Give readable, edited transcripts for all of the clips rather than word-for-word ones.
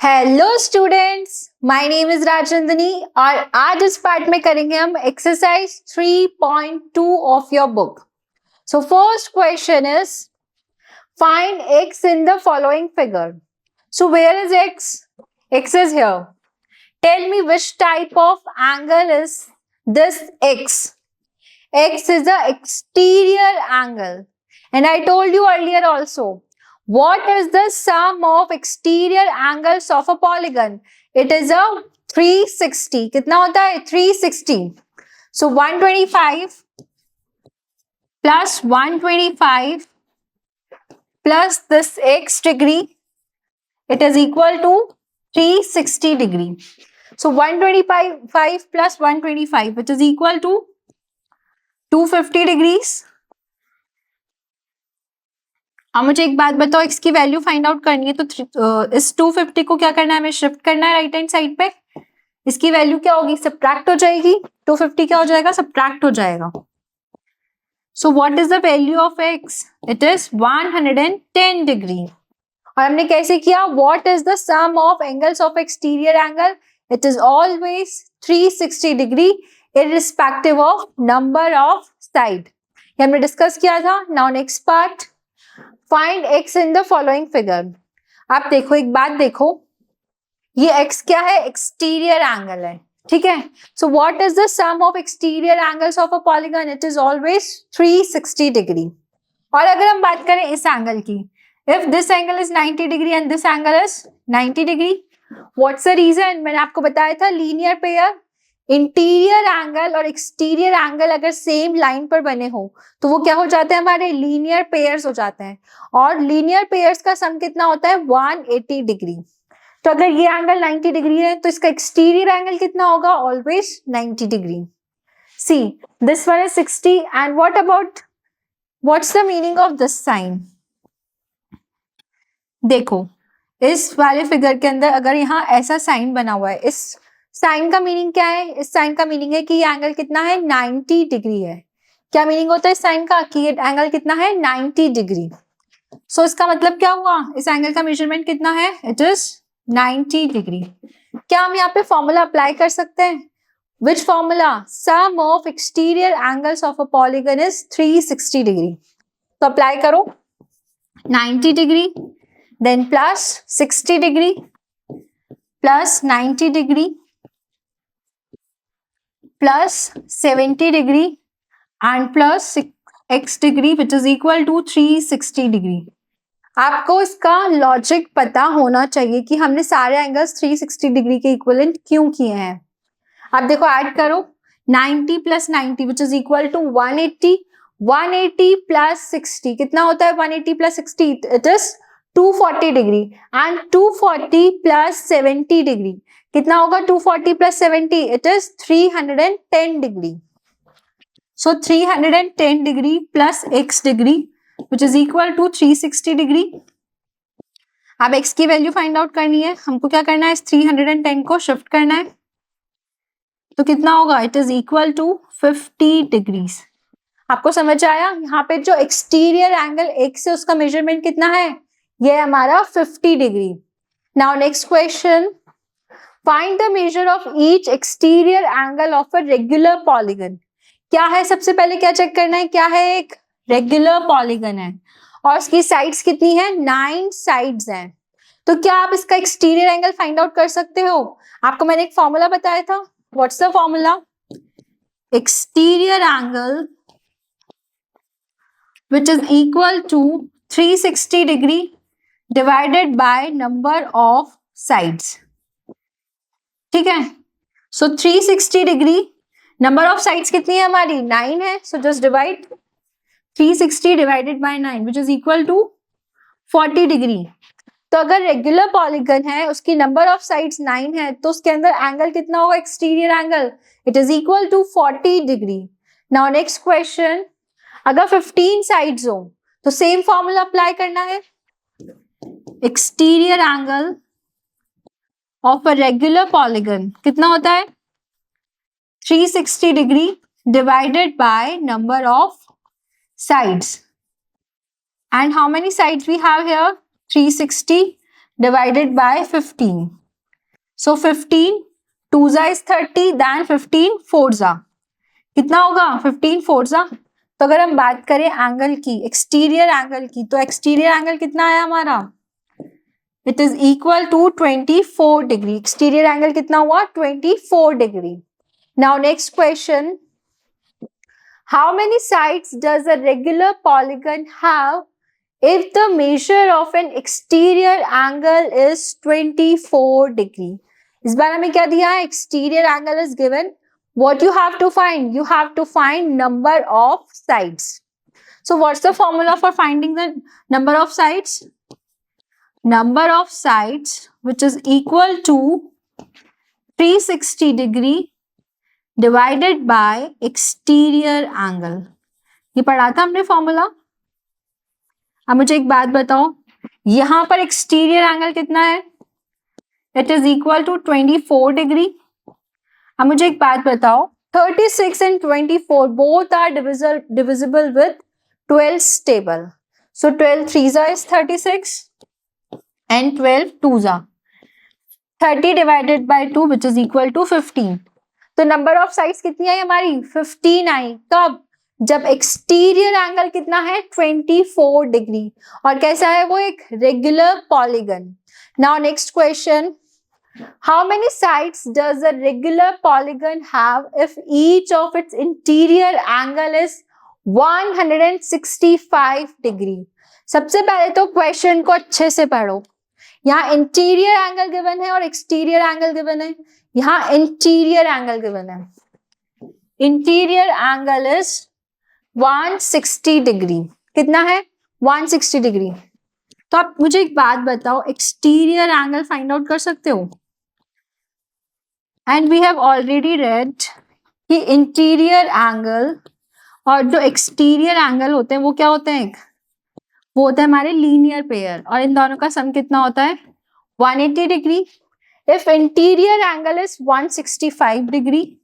Hello students, my name is Rajnandini और आज इस पार्ट में करेंगे हम exercise 3.2 of your book. So first question is find x in the following figure. So where is x? X is here. Tell me which type of angle is this x? X is the exterior angle, and I told you earlier also. What is the sum of exterior angles of a polygon? It is a 360. कितना होता है? 360. So 125 plus 125 plus this x degree, it is equal to 360 degree. So 125 plus 125, which is equal to 250 degrees. अब मुझे एक बात बताओ, x की value find out करनी है तो इस 250 को क्या करना है, हमें शिफ्ट करना है राइट हैंड साइड पे. इसकी वैल्यू क्या होगी? सब्ट्रैक्ट हो जाएगी. 250 क्या हो जाएगा? सब्ट्रैक्ट हो जाएगा. So what is the value of x? It is 110 degree. और हमने कैसे किया? What is the sum of angles of exterior angle? It is always 360 degree irrespective of number of side. ये हमने डिस्कस किया था. Now next part, find x in the following figure. आप देखो, एक बात देखो, ये x क्या है? एक्सटीरियर एंगल है. ठीक है. So what is the sum of exterior angles of a polygon? It is always 360 degree. और अगर हम बात करें इस एंगल की, if this angle is 90 degree and this angle is 90 degree, what's the reason? मैंने आपको बताया था लीनियर पेयर. इंटीरियर एंगल और एक्सटीरियर एंगल अगर सेम लाइन पर बने हो तो वो क्या हो जाते हैं? हमारे लीनियर पेयर्स हो जाते हैं. और लीनियर पेयर्स का सम कितना होता है? 180 डिग्री. तो अगर ये एंगल 90 डिग्री है तो इसका एक्सटीरियर एंगल कितना होगा? Always 90 degree. See, this one is 60 and what about, what's the meaning of this sign? देखो, इस वाले फिगर के अंदर अगर यहाँ ऐसा साइन बना हुआ है, इस साइन का मीनिंग क्या है? इस साइन का मीनिंग है कि ये एंगल कितना है? 90 डिग्री है. क्या मीनिंग होता है इस साइन का? कि ये एंगल कितना है? 90 डिग्री. सो इसका मतलब क्या हुआ? इस एंगल का मेजरमेंट कितना है? It is 90 degree. क्या हम यहाँ पे फॉर्मूला अप्लाई कर सकते हैं? Which formula? Sum of exterior angles of a polygon is 360 degree. तो अप्लाई करो. 90 degree then plus 60 degree plus 90 degree plus 70 degree and plus x degree which is equal to 360 degree. आपको इसका logic पता होना चाहिए कि हमने सारे एंगल्स 360 डिग्री के इक्विवेलेंट क्यों किए हैं. आप देखो, ऐड करो 90 plus 90 which is equal to 180. 180 plus 60 कितना होता है? 180 plus 60 it is 240 degree and 240 plus 70 degree कितना होगा? 240 plus 70 it is 310 degree. So 310 degree plus x degree which is equal to 360 degree. अब x की वैल्यू फाइंड आउट करनी है. हमको क्या करना है? इस 310 को शिफ्ट करना है. तो कितना होगा? It is equal to 50 degrees. आपको समझ आया? यहाँ पे जो एक्सटीरियर एंगल x है उसका मेजरमेंट कितना है? ये हमारा 50 degree. Now next question, find the measure of each exterior angle of a regular polygon. क्या है? सबसे पहले क्या चेक करना है? क्या है? एक रेगुलर पॉलीगन है और उसकी साइड्स कितनी है? 9 साइड्स हैं. तो क्या आप इसका एक्सटीरियर एंगल फाइंड आउट कर सकते हो? आपको मैंने एक फॉर्मूला बताया था. What's the formula? Exterior angle which is equal to 360 degree divided by number of sides. ठीक है. So 360 degree, number of sides कितनी है हमारी? 9 है. So just divide 360 divided by 9 which is equal to 40 degree. तो अगर रेगुलर पॉलीगन है, उसकी नंबर ऑफ साइड्स 9 है, तो उसके अंदर एंगल कितना होगा? Exterior angle it is equal to 40 degree. Now next question, अगर 15 साइड्स हो तो सेम फॉर्मूला अप्लाई करना है. Exterior angle of a regular polygon कितना होता है? 360 degree divided by number of sides. And how many sides we have here? 360 divided by 15. So 15 2 is 30, then 15 4 कितना होगा 15 4 तो अगर हम बात करें एंगल की, एक्सटीरियर एंगल की, तो एक्सटीरियर एंगल कितना आया हमारा, it is equal to 24 degree. Exterior angle कितना हुआ 24 degree. Now next question, how many sides does a regular polygon have if the measure of an exterior angle is 24 degree? इस बार हमें क्या दिया है, exterior angle is given. What you have to find? You have to find number of sides. So what's the formula for finding the number of sides? Number of sides which is equal to 360 degree divided by exterior angle. ये पढ़ा था हमने formula. अब मुझे एक बात बताओ, यहां पर एक्सटीरियर एंगल कितना है, it is equal to 24 degree. अब मुझे एक बात बताओ, 36 and 24 both are divisible with 12 stable. So 12 3s is 36 and 12 2s are 30 divided by 2 which is equal to 15. तो नंबर ऑफ साइड्स कितनी आई हमारी 15 आई। कब, जब एक्सटीरियर एंगल कितना है 24 डिग्री और कैसा है वो, एक regular polygon. Now next question, how many sides does a regular polygon have if each of its interior angle is 165 degree? सबसे पहले तो क्वेश्चन को अच्छे से पढ़ो। यहाँ इंटीरियर एंगल गिवन है और एक्सटीरियर एंगल गिवन है। यहाँ इंटीरियर एंगल गिवन है, इंटीरियर एंगल इज 160 डिग्री। कितना है 160 डिग्री। तो आप मुझे एक बात बताओ, एक्सटीरियर एंगल फाइंड आउट कर सकते हो? And we have already read कि इंटीरियर एंगल और जो एक्सटीरियर एंगल होते हैं वो क्या होते हैं, वो होता है हमारे लीनियर पेयर, और इन दोनों का सम कितना होता है 180 degree. If interior angle is 165 degree,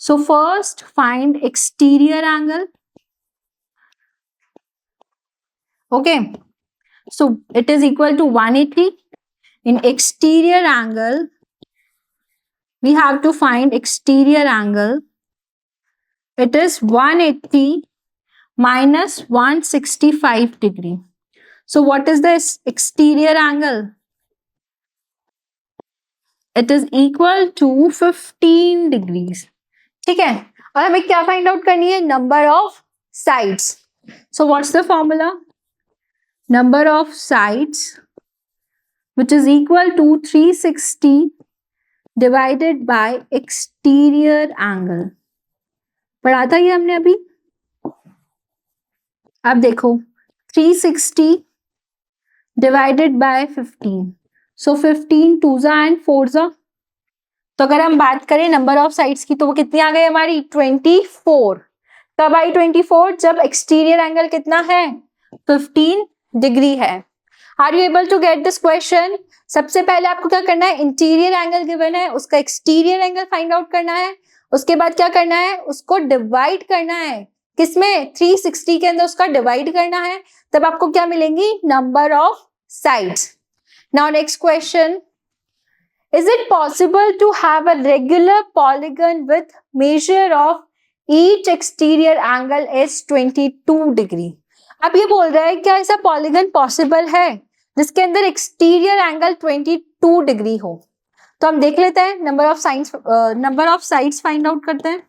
so first find exterior angle. Okay, so it is equal to 180. In exterior angle, we have to find exterior angle. It is 180 minus 165 degree. So what is this exterior angle? It is equal to 15 degrees. ठीक है, और हमें क्या find out करनी है, number of sides. So what's the formula, number of sides which is equal to 360 divided by exterior angle। पढ़ा था ये हमने अभी। अब देखो 360 divided by 15, so 15 2s and 4s। तो अगर हम बात करें नंबर ऑफ साइड्स की तो वो कितनी आ गई हमारी 24। कब आई 24, जब एक्सटीरियर एंगल कितना है 15 डिग्री है। Are you able to get this question? सबसे पहले आपको क्या करना है, इंटीरियर एंगल गिवन है, उसका एक्सटीरियर एंगल फाइंड आउट करना है। उसके बाद क्या करना है, उसको डिवाइड करना है, किसमें 360 के अंदर उसका डिवाइड करना है, तब आपको क्या मिलेंगी, number of sides. Now next question, is it possible to have a regular polygon with measure of each exterior angle is 22 degree? अब ये बोल रहा है क्या ऐसा पॉलीगन पॉसिबल है जिसके अंदर एक्सटीरियर एंगल 22 डिग्री हो? तो हम देख लेते हैं, number of sides find out करते हैं।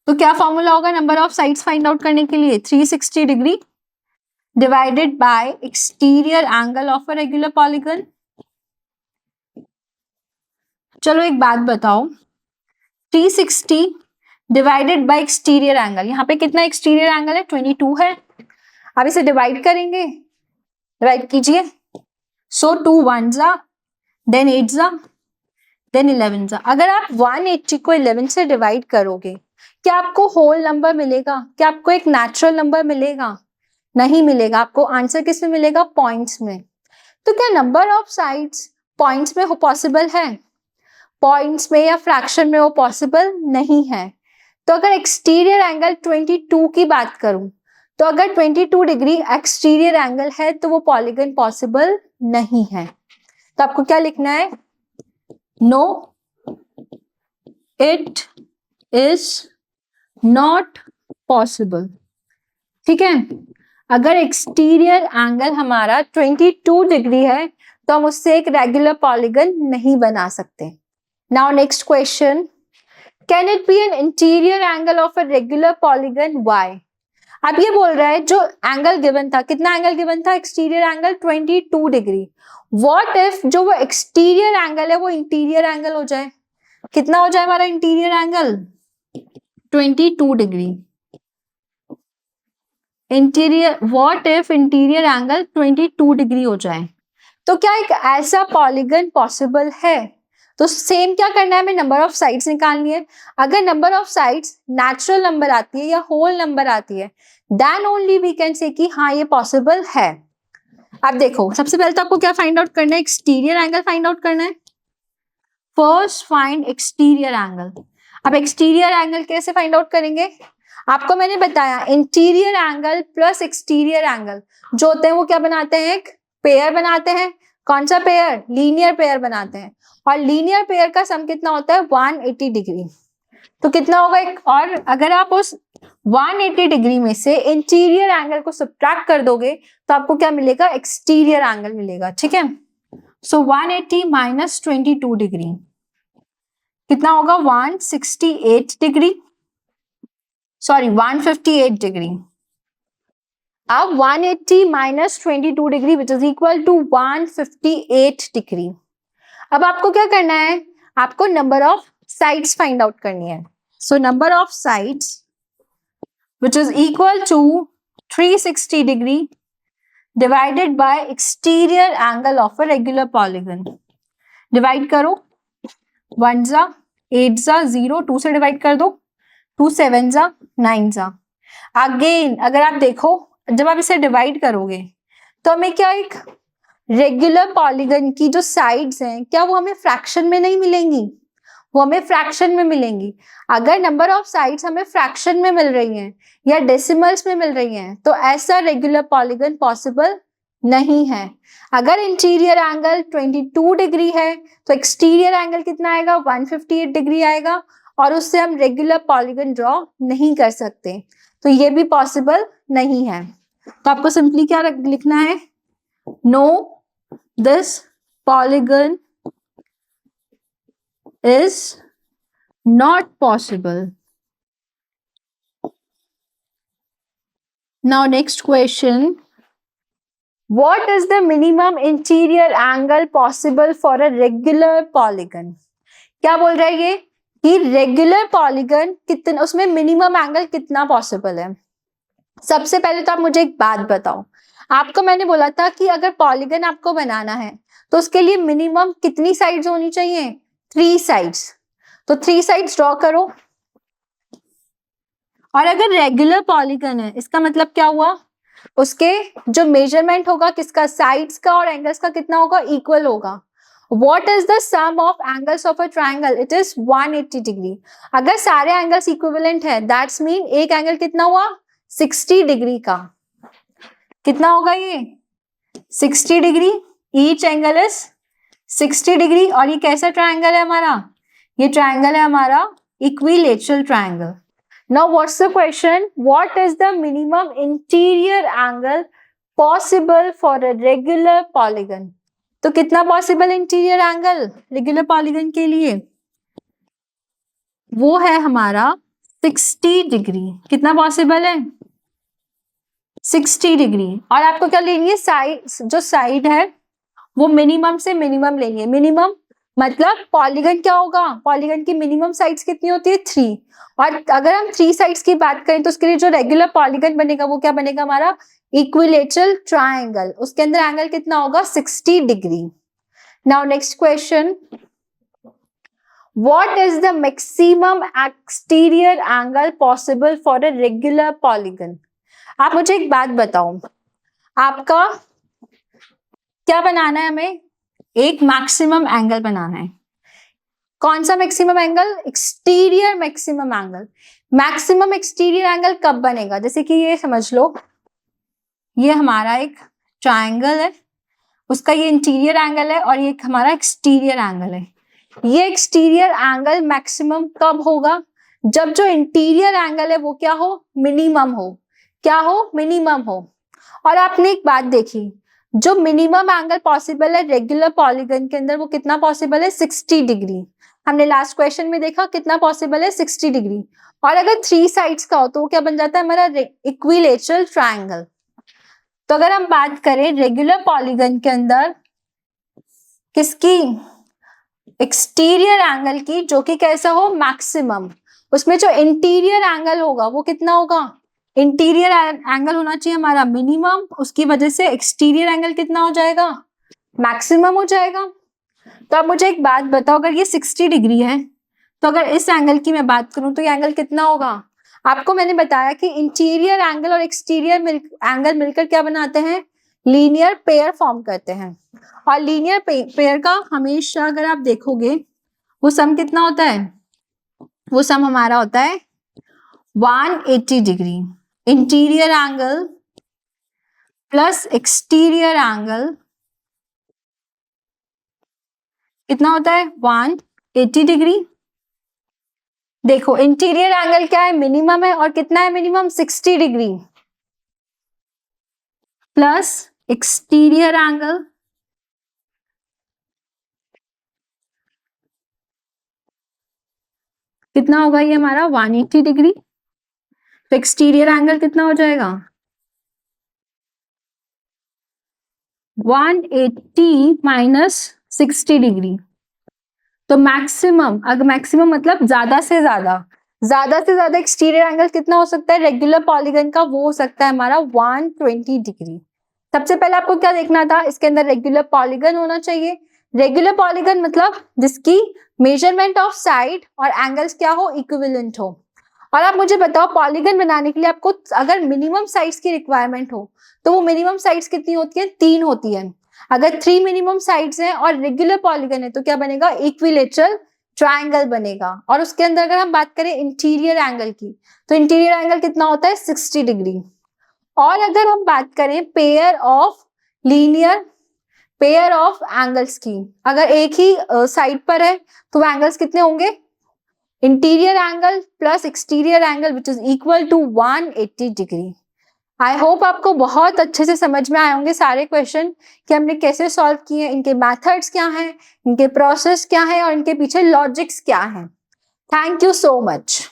तो क्या फॉर्मूला होगा number of sides find out करने के लिए, 360 degree divided by exterior angle of a regular polygon। चलो एक बात बताओ, 360 divided by exterior angle, यहाँ पे कितना एक्सटीरियर एंगल है 22 है। अब इसे डिवाइड करेंगे, डिवाइड कीजिए। सो 2 1s then 8s then 11s। अगर आप 180 को 11 से डिवाइड करोगे क्या आपको होल नंबर मिलेगा, क्या आपको एक नेचुरल नंबर मिलेगा? नहीं मिलेगा। आपको आंसर किस में मिलेगा, पॉइंट्स में। तो क्या नंबर ऑफ साइड्स पॉइंट्स में हो पॉसिबल है? पॉइंट्स में या फ्रैक्शन में वो पॉसिबल नहीं है। तो अगर एक्सटीरियर एंगल 22 की बात करूं तो अगर 22 डिग्री एक्सटीरियर एंगल है तो वो पॉलीगन पॉसिबल नहीं है। तो आपको क्या लिखना है? No, it is not possible. ठीक है, अगर एक्सटीरियर एंगल हमारा 22 डिग्री है तो हम उससे एक रेगुलर पॉलीगन नहीं बना सकते। Now next question, can it be an interior angle of a regular polygon? Why? अब ये बोल रहा है जो एंगल गिवन था, कितना एंगल गिवन था? Exterior angle 22 degree. What if जो वो एक्सटीरियर एंगल है वो इंटीरियर एंगल हो जाए? कितना हो जाए हमारा interior angle? 22 degree. Interior, what if interior angle 22 degree हो जाए? तो क्या एक ऐसा पॉलीगन पॉसिबल है? तो सेम क्या करना है, हमें नंबर ऑफ साइड्स निकालनी है। अगर number of sides natural number आती है या होल नंबर आती है, then only we can say कि हाँ ये पॉसिबल है। अब देखो, सबसे पहले तो आपको क्या फाइंड आउट करना है? एक्सटीरियर एंगल फाइंड आउट करना है। First find exterior angle. अब एक्सटीरियर एंगल कैसे फाइंड आउट करेंगे? आपको मैंने बताया interior angle plus exterior angle जो होते हैं वो क्या बनाते हैं? एक पेयर बनाते हैं। कौन सा पेयर? लीनियर पेयर बनाते हैं। और लीनियर पेयर का सम कितना होता है? 180 डिग्री। तो कितना होगा एक, और अगर आप उस 180 डिग्री में से इंटीरियर एंगल को सब्ट्रैक्ट कर दोगे तो आपको क्या मिलेगा? एक्सटीरियर एंगल मिलेगा। ठीक है, सो 180 माइनस 22 डिग्री कितना होगा? 168 डिग्री, सॉरी 158 डिग्री। अब 180 minus 22 degree which is equal to 158 degree. अब आपको क्या करना है? आपको number of sides find out करनी है। So number of sides which is equal to 360 degree divided by exterior angle of a regular polygon. Divide करो, 1 जा 8 जा 0, 2 से डिवाइड कर दो, 2 7 जा 9 जा। अगेन अगर आप देखो, जब आप इसे डिवाइड करोगे तो हमें क्या एक रेगुलर पॉलीगन की जो साइड्स हैं क्या वो हमें फ्रैक्शन में नहीं मिलेंगी? वो हमें फ्रैक्शन में मिलेंगी। अगर नंबर ऑफ साइड्स हमें फ्रैक्शन में मिल रही हैं या डेसिमल्स में मिल रही हैं तो ऐसा रेगुलर पॉलीगन पॉसिबल नहीं है। अगर इंटीरियर एंगल 22 डिग्री है तो एक्सटीरियर एंगल कितना आएगा? 158 डिग्री आएगा, और उससे हम रेगुलर पॉलीगन ड्रॉ नहीं कर सकते। तो ये भी पॉसिबल नहीं है। तो आपको सिंपली क्या लिखना है? No, this polygon is not possible. Now next question, what is the minimum interior angle possible for a regular polygon? क्या बोल रहा है ये कि रेगुलर पॉलीगन कितना, उसमें मिनिमम एंगल कितना पॉसिबल है? सबसे पहले तो आप मुझे एक बात बताओ, आपको मैंने बोला था कि अगर पॉलीगन आपको बनाना है तो उसके लिए मिनिमम कितनी साइड्स होनी चाहिए? 3 साइड्स। तो 3 साइड्स ड्रॉ करो। और अगर रेगुलर पॉलीगन है इसका मतलब क्या हुआ? उसके जो मेजरमेंट होगा किसका? साइड्स का और एंगल्स का कितना होगा? इक्वल होगा। What is the sum of angles of a triangle? It is 180 degree. अगर सारे एंगल्स इक्विवेलेंट है दैट्स मीन एक एंगल कितना हुआ? 60 डिग्री का। कितना होगा ये? 60 degree. Each angle is 60 degree. और ये कैसा ट्रायंगल है हमारा? ये ट्रायंगल है हमारा equilateral triangle. Now what's the question? What is the minimum interior angle possible for a regular polygon? तो कितना possible interior angle regular polygon के लिए? वो है हमारा 60 डिग्री। कितना पॉसिबल है? 60 डिग्री। और आपको क्या लेनी है? साइड, जो साइड है वो मिनिमम से मिनिमम लेनी है। मिनिमम मतलब पॉलीगन क्या होगा? पॉलीगन की मिनिमम साइड्स कितनी होती है? 3। और अगर हम 3 साइड्स की बात करें तो उसके लिए जो रेगुलर पॉलीगन बनेगा वो क्या बनेगा? हमारा इक्विलेटरल ट्रायंगल। उसके अंदर एंगल कितना होगा? 60 degree. Now next question, what is the maximum exterior angle possible for a regular polygon? आप मुझे एक बात बताओ, आपका क्या बनाना है? हमें एक मैक्सिमम एंगल बनाना है। कौन सा maximum angle? Exterior maximum angle. Maximum exterior angle कब बनेगा? जैसे कि ये समझ लो, ये हमारा एक ट्रायंगल है, उसका ये इंटीरियर एंगल है और ये हमारा एक्सटीरियर एंगल है। ये एक्सटीरियर एंगल मैक्सिमम कब होगा? जब जो इंटीरियर एंगल है वो क्या हो? मिनिमम हो। क्या हो? मिनिमम हो। और आपने एक बात देखी, जो मिनिमम एंगल पॉसिबल है रेगुलर पॉलीगन के अंदर वो कितना पॉसिबल है? 60 डिग्री। हमने लास्ट क्वेश्चन में देखा कितना पॉसिबल है? 60 डिग्री। और अगर 3 साइड्स का हो तो वो क्या बन जाता है? हमारा इक्विलेटरल ट्रायंगल। तो अगर हम बात करें रेगुलर पॉलीगन के अंदर किसकी? एक्सटीरियर एंगल की, जो कि कैसा हो? मैक्सिमम। उसमें जो इंटीरियर एंगल होगा वो कितना होगा? इंटीरियर एंगल होना चाहिए हमारा मिनिमम, उसकी वजह से एक्सटीरियर एंगल कितना हो जाएगा? मैक्सिमम हो जाएगा। तो अब मुझे एक बात बताओ, अगर ये 60 डिग्री है तो अगर इस एंगल की मैं बात करूं तो ये एंगल कितना होगा? आपको मैंने बताया कि इंटीरियर एंगल और एक्सटीरियर एंगल मिलकर क्या बनाते हैं? लीनियर पेयर फॉर्म करते हैं। और लीनियर पेयर का हमेशा अगर आप देखोगे वो सम कितना होता है? वो सम हमारा होता है 180 degree. Interior angle plus exterior angle कितना होता है? 180 डिग्री। देखो इंटीरियर एंगल क्या है? मिनिमम है, और कितना है minimum? 60 degree plus exterior angle कितना होगा? ये हमारा 180 डिग्री। तो एक्सटीरियर एंगल कितना हो जाएगा? 180 माइनस 60 डिग्री। तो मैक्सिमम, अगर मैक्सिमम मतलब ज्यादा से ज्यादा एक्सटीरियर एंगल कितना हो सकता है रेगुलर पॉलीगन का? वो हो सकता है हमारा 120 डिग्री। सबसे पहले आपको क्या देखना था? इसके अंदर रेगुलर पॉलीगन होना चाहिए। रेगुलर पॉलीगन मतलब जिसकी मेजरमेंट ऑफ साइड और एंगल्स क्या हो? इक्विवेलेंट हो। और आप मुझे बताओ, पॉलीगन बनाने के लिए आपको अगर मिनिमम साइड्स की रिक्वायरमेंट हो तो वो मिनिमम साइड्स कितनी होती है? 3 होती है। अगर 3 मिनिमम साइड्स हैं और रेगुलर पॉलीगन है तो क्या बनेगा? इक्विलेटरल ट्रायंगल बनेगा। और उसके अंदर अगर हम बात करें इंटीरियर एंगल की, तो इंटीरियर एंगल कितना होता है? 60 डिग्री। और अगर हम बात करें पेयर ऑफ एंगल्स की, अगर एक ही साइड पर है तो वो एंगल्स कितने होंगे? Interior angle plus exterior angle which is equal to 180 degree. I hope आपको बहुत अच्छे से समझ में आए होंगे सारे क्वेश्चन कि हमने कैसे सॉल्व किए, इनके मेथड्स क्या हैं, इनके प्रोसेस क्या है और इनके पीछे लॉजिक्स क्या हैं। Thank you so much.